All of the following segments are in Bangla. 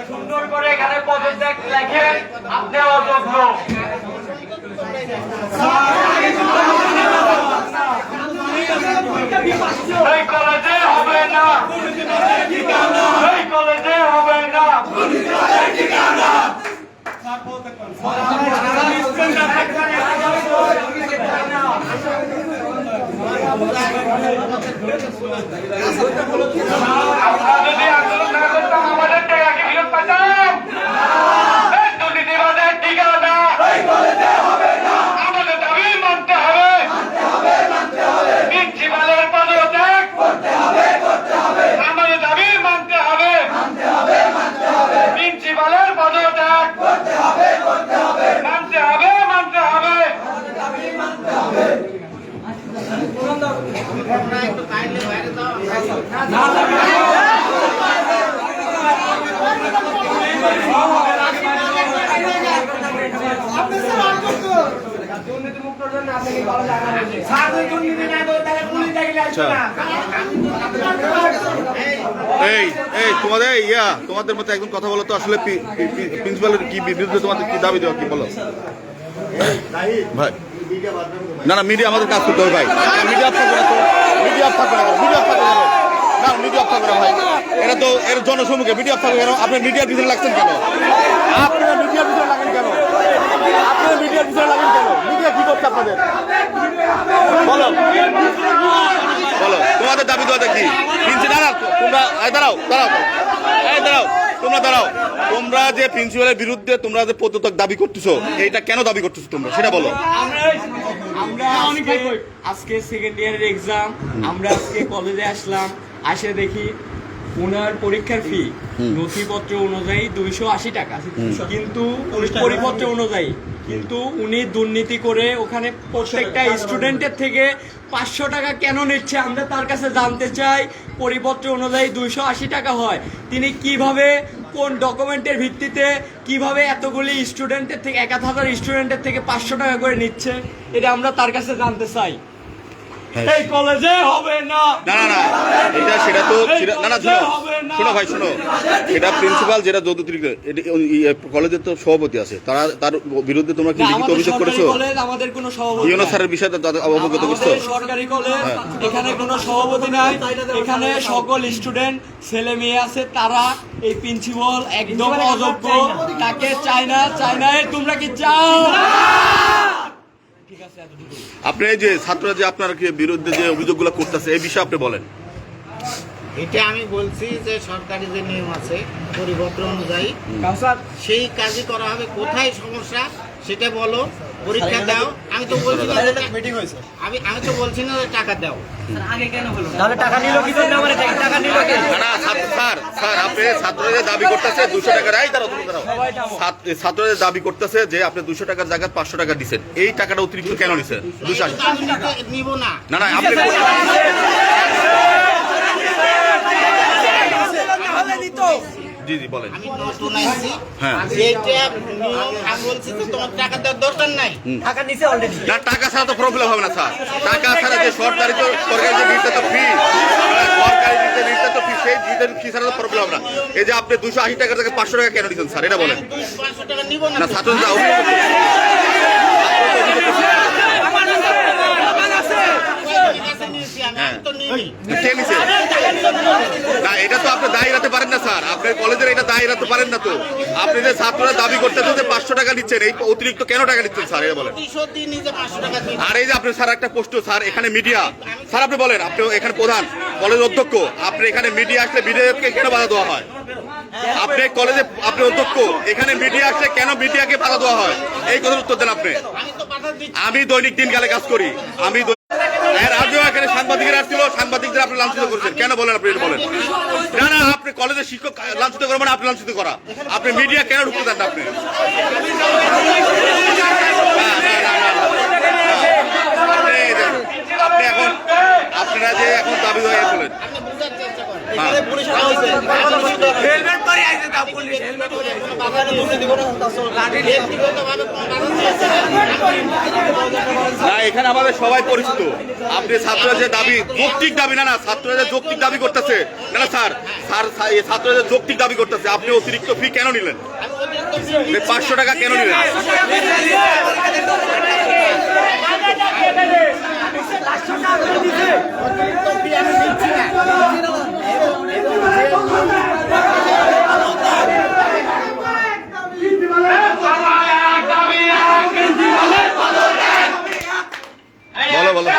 সুন্দর করে এখানে পদত্যাগ লেখেন, আপনি অযোগ্য। এই কলেজে হবে না, এই কলেজে হবে না। যদি আন্দোলন না করতাম আমাদের টাকাকে ফেরত পাইতাম। দুর্নীতিবাদের ঠিকানা আমাদের দাবি মানতে হবে, প্রিন্সিপালের পদত্যাগ আমাদের দাবি মানতে হবে, প্রিন্সিপালের পদত্যাগ মানতে হবে, মানতে হবে। তোমাদের মতো একদম কথা বলো তো, আসলে প্রিন্সিপালের কি বিরুদ্ধে তোমাদের কি দাবি দেওয়া, কি বলো ভাই? না না, মিডিয়া আমাদের কাজ করতে হবে ভাই। মিডিয়া অফ থাকবে না তো, মিডিয়া অফ থাকবে না, মিডিয়া অফ থাকবে না, মিডিয়া অফ থাকবে না ভাই। এটা তো এর জনসম্মুখে মিডিয়া অফ থাকবে কেন? আপনি মিডিয়ার ভিতরে লাগছেন কেন? আপনারা মিডিয়ার ভিতরে লাগেন কেন? আপনারা মিডিয়ার ভিতরে লাগেন কেন? মিডিয়া কি করছে আপনাদের? বলো বলো, তোমাদের দাবি দেওয়া কি? দাঁড়াও তোমরা, দাঁড়াও দাঁড়াও, এই দাঁড়াও, তোমরা দাঁড়াও। তোমরা যে প্রিন্সিপালের বিরুদ্ধে তোমরা যে পদত্যাগ দাবি করতেছো, এইটা কেন দাবি করতেছো তোমরা সেটা বলো। আমরা আজকে সেকেন্ড ইয়ারের এক্সাম, আমরা আজকে কলেজে আসলাম, আসে দেখি ওনার পরীক্ষার ফি নথিপত্র অনুযায়ী 280 টাকা, কিন্তু পরিপত্র অনুযায়ী কিন্তু উনি দুর্নীতি করে ওখানে প্রত্যেকটা স্টুডেন্টের থেকে 500 টাকা কেন নিচ্ছে আমরা তার কাছে জানতে চাই। পরিপত্র অনুযায়ী 280 টাকা হয়, তিনি কিভাবে কোন ডকুমেন্টের ভিত্তিতে কিভাবে এতগুলি স্টুডেন্টের থেকে 1000 স্টুডেন্টের থেকে 500 টাকা করে নিচ্ছে, এটা আমরা তার কাছে জানতে চাই। এই কলেজে হবে না, না না না, এটা সেটা তো না না, শোনো ভাই শোনো, এটা প্রিন্সিপাল যেটা কলেজের তো সভাপতি আছে, তার বিরুদ্ধে তোমরা কি লিখিত অভিযোগ করেছো? আমাদের কোনো সভাপতি ইউনো স্যারের বিষয়ে অবগত করছো? সরকারি কলেজ, এখানে কোনো সভাপতি নাই, এখানে সকল স্টুডেন্ট ছেলে মেয়ে আছে, তারা এই প্রিন্সিপাল একদম অযোগ্য, তাকে চায় না। তোমরা কি চাও? আপনি যে ছাত্ররা যে আপনার বিরুদ্ধে যে অভিযোগগুলো করতেছে এই বিষয়ে আপনি বলেন। এটা আমি বলছি যে সরকারি যে নিয়ম আছে পরিপত্র অনুযায়ী সেই কাজই করা হবে। কোথায় সমস্যা সেটা বলো, পরীক্ষা দাও। আমি তো বলছি না মিটিং হয়েছে, আমি তো বলছি না টাকা দাও। আগে কেন হলো? তাহলে টাকা নিল কি জন্য? আমারে টাকা নিল কি? না স্যার আপনি ছাত্রদের দাবি করতেছে 200 টাকা, ছাত্রদের দাবি করতেছে যে আপনি 200 টাকার জায়গায় 500 টাকা দিচ্ছেন, এই টাকাটা অতিরিক্ত কেন নিছেন? 280 নিব না। না না, আপনি জি জি বলেন। আমি নতুন আইছি, এইটা নিয়ম আমি বলছি তো তোমার টাকা দেওয়ার দরকার নাই। টাকা নিছে অলরেডি। না, টাকা ছাড়া তো প্রবলেম হবে না স্যার। টাকা ছাড়া যে সরকারি যে নির্ধারিত ফি, সরকারি যে নির্ধারিত ফি, সেই নির্ধারিত ফি ছাড়া তো প্রবলেম হবে না। এই যে আপনি 280 টাকার জায়গায় 500 টাকা কেন দিচ্ছেন স্যার, এটা বলেন। 500 টাকা নিব না। না, ছাত্র না, এটা তো আপনি দায়ী রাখতে পারেন না স্যার, আপনার কলেজের এটা দায়ী রাখতে পারেন না তো। আপনি যে ছাত্ররা দাবি করতেছেন যে 500 টাকা নিচ্ছেন, এই অতিরিক্ত কেন টাকা নিচ্ছেন স্যার, এটা বলেন। আর এই যে আপনি স্যার একটা প্রশ্ন স্যার, এখানে মিডিয়া স্যার আপনি বলেন, আপনি এখানে প্রধান কলেজ অধ্যক্ষ, আপনি এখানে মিডিয়া আসলে মিডিয়াকে কেন বাধা দেওয়া হয়? আপনি কলেজে আপনি অধ্যক্ষ, এখানে মিডিয়া আসলে কেন মিডিয়াকে বাধা দেওয়া হয়? এই কথার উত্তর দেন আপনি। আমি দৈনিক দিন গেলে কাজ করি, আমি সাংবাদিকেরা আসছিল, সাংবাদিকদের আপনি লাঞ্ছিত করেছেন কেন বলেন? আপনি এটা বলেন। না না, আপনি কলেজের শিক্ষক লাঞ্ছিত করা মানে আপনি লাঞ্ছিত করা। আপনি মিডিয়া কেন ঢুকতে দেন না আপনি? আপনি এখন আপনারা যে এখন দাবি হয়ে বলেন না, এখানে আমাদের সবাই পরিচিত। আপনি ছাত্ররা যে দাবি যৌক্তিক দাবি, না না ছাত্ররা যে যৌক্তিক দাবি করতেছে, না না স্যার ছাত্ররা যে যৌক্তিক দাবি করতেছে, আপনি অতিরিক্ত ফি কেন নিলেন? 500 টাকা কেন নিলেন? বলো বলো।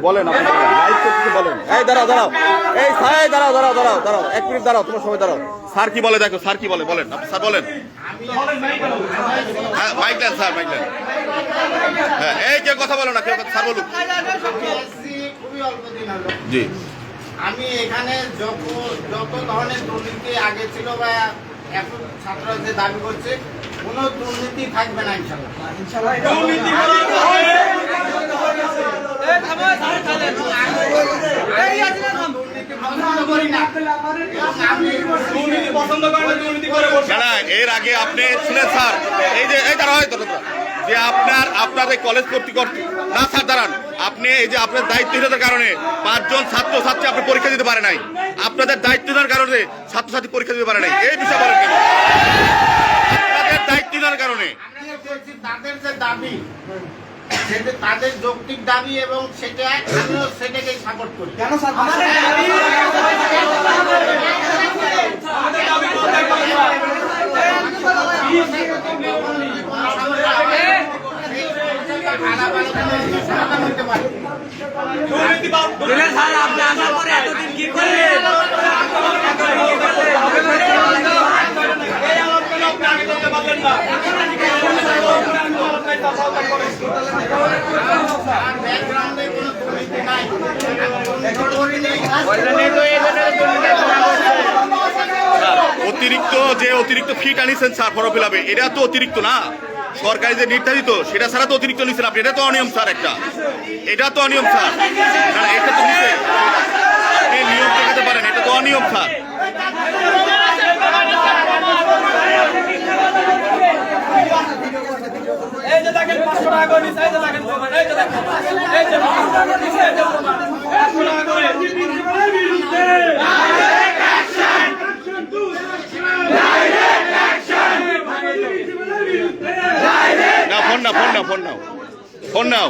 বলেন বলেন। এই দাঁড়াও দাঁড়াও, এই স্যার দাঁড়াও দাঁড়াও দাঁড়াও দাঁড়াও, 1 মিনিট দাঁড়াও, তোমার সবাই দাঁড়াও। স্যার কি বলে দেখো, স্যার কি বলে বলেন, আপনি স্যার বলেন। মাইক দেন স্যার, মাইক দেন। হ্যাঁ, এই কেউ কথা বলো না, কেউ স্যার বলুক। খুবই অল্প দিন হলো জি, আমি এখানে যত ধরনের দুর্নীতি আগে ছিল বা এখন ছাত্ররা যে দাবি করছে, কোনো দুর্নীতি থাকবে না ইনশাআল্লাহ। এর আগে আপনি শুনেন স্যার, এই যে এই দাঁড়া হয়তো যে আপনাদের কলেজ কর্তৃপক্ষ না স্যার দাঁড়ান, আপনি এই যে আপনার দায়িত্বহীনতার কারণে 5 জন ছাত্রছাত্রী আপনি পরীক্ষা দিতে পারে নাই, আপনাদের দায়িত্বহীনতার কারণে ছাত্রছাত্রী পরীক্ষা দিতে পারে নাই, এই বিষয়ে বলেন কেন? দাবি, তাদের যৌক্তিক দাবি এবং সেটা আমিও সেটাকে সাপোর্ট করি। কেন স্যার আপনি আসার পরে এতদিন কি করলেন? অতিরিক্ত ফি টানিছেন স্যার ফর্ম ফিল আপে, এটা তো অতিরিক্ত না। সরকারি যে নির্ধারিত সেটা ছাড়া তো অতিরিক্ত নিচ্ছেন আপনি, এটা তো অনিয়ম স্যার। এটা তো অনিয়ম স্যার। না এটা তো নিচে আপনি নিয়ম দেখাতে পারেন, এটা তো অনিয়ম স্যার। এই যে দেখেন 500 টাকা করে নিছে, এই যে দেখেন, এই যে দেখেন, এই যে 500 টাকা করে নিছে, এই যে 500 টাকা করে প্রিন্সিপালের বিরুদ্ধে ডাইরেক্ট অ্যাকশন, ডাইরেক্ট অ্যাকশন, প্রিন্সিপালের বিরুদ্ধে ডাইরেক্ট না ফোন নাও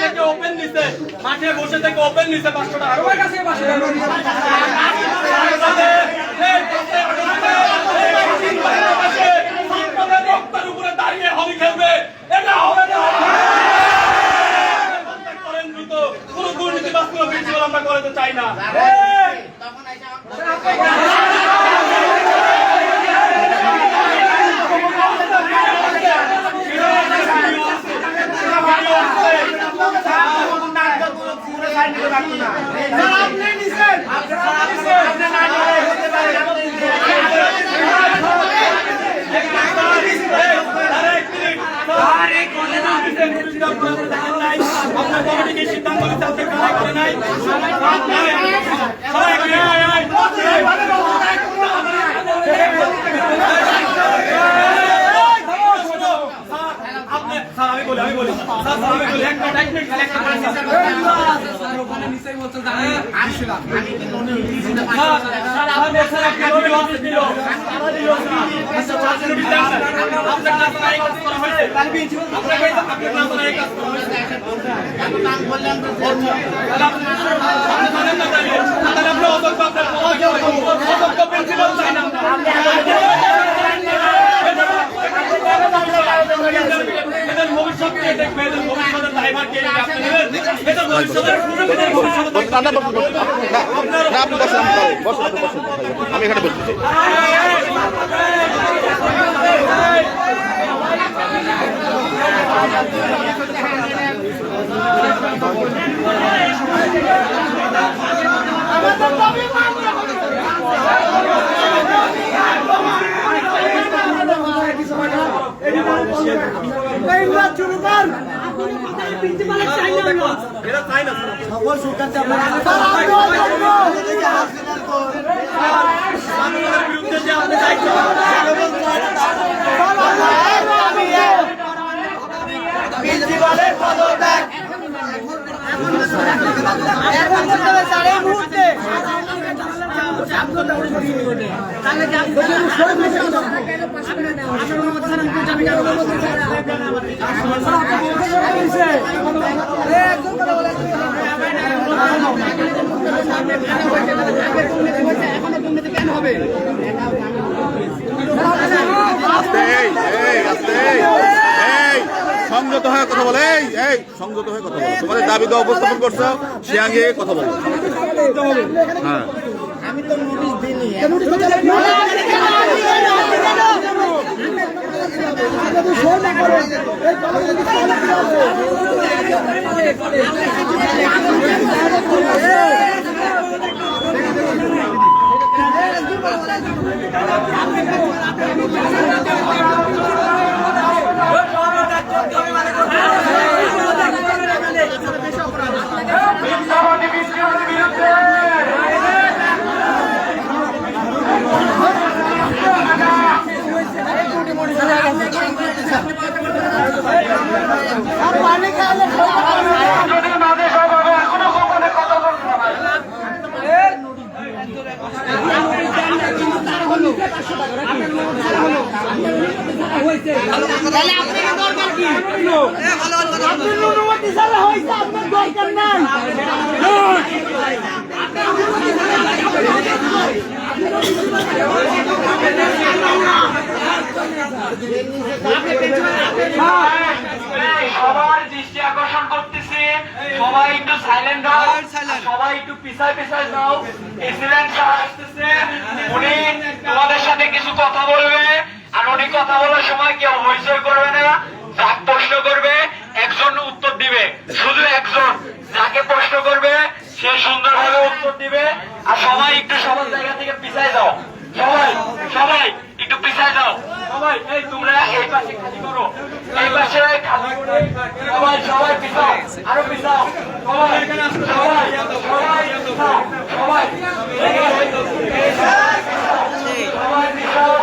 থেকে ওপেন নিছে, মাঠে বসে থেকে ওপেন নিছে 500 টাকা। আমার কাছে 500 টাকা রক্তের উপরে দাঁড়িয়ে হলি খেলবে, এটা হবে না। করেন দ্রুত, কোনো দুর্নীতিবাজ কোনো প্রিন্সিপাল আমরা করতে চাই না। আমি এখানে বলতে চাই। সংযত হয়ে কথা বলে, এই সংযত হয়ে কথা বলে, তোমাদের দাবি দেওয়া উপস্থাপন করছো সে আগে কথা বলে। হ্যাঁ আমি তো নোটিশ দিইনি। তাহলে আপনার দরকার কি? অনুমতি ছাড়া হয়েছে আপনার দরকার নাই। সবার দৃষ্টি আকর্ষণ করতেছি, সবাই একটু সাইলেন্ট হও, সবাই একটু পিছায় পিছায় যাও। প্রেসিডেন্ট স্যার আসতেছে, উনি তোমাদের সাথে কিছু কথা বলবে, আর উনি কথা বলার সময় কেউ হইচই করবে না। যাকে প্রশ্ন করবে একজন উত্তর দিবে, শুধু একজন। যাকে প্রশ্ন করবে সে সুন্দরভাবে উত্তর দিবে। আর সবাই একটু সবার জায়গা থেকে পিছায় যাও, সবাই সবাই একটু পিছায় যাও। সবাই এই তোমরা এই পাশে খালি করো, এই পাশে খালি করে সবাই সবাই পিছাও, আরো পিছাও, সবাই সবাই সবাই পিছাও, সবাই সবাই পিছাও।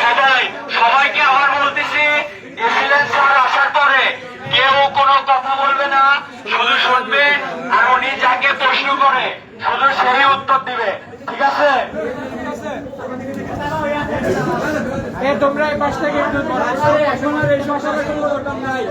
সবাই সবাইকে আবার বলতেছি, প্রেসিডেন্ট স্যার আসার পরে কেউ কোনো কথা বলবে না, শুধু শুনবে। আর উনি যাকে প্রশ্ন করে শুধু সেই উত্তর দিবে, ঠিক আছে? তোমরা এই পাশ থেকে এখন আর এই সমস্যাটা কোনো দরকার নাই।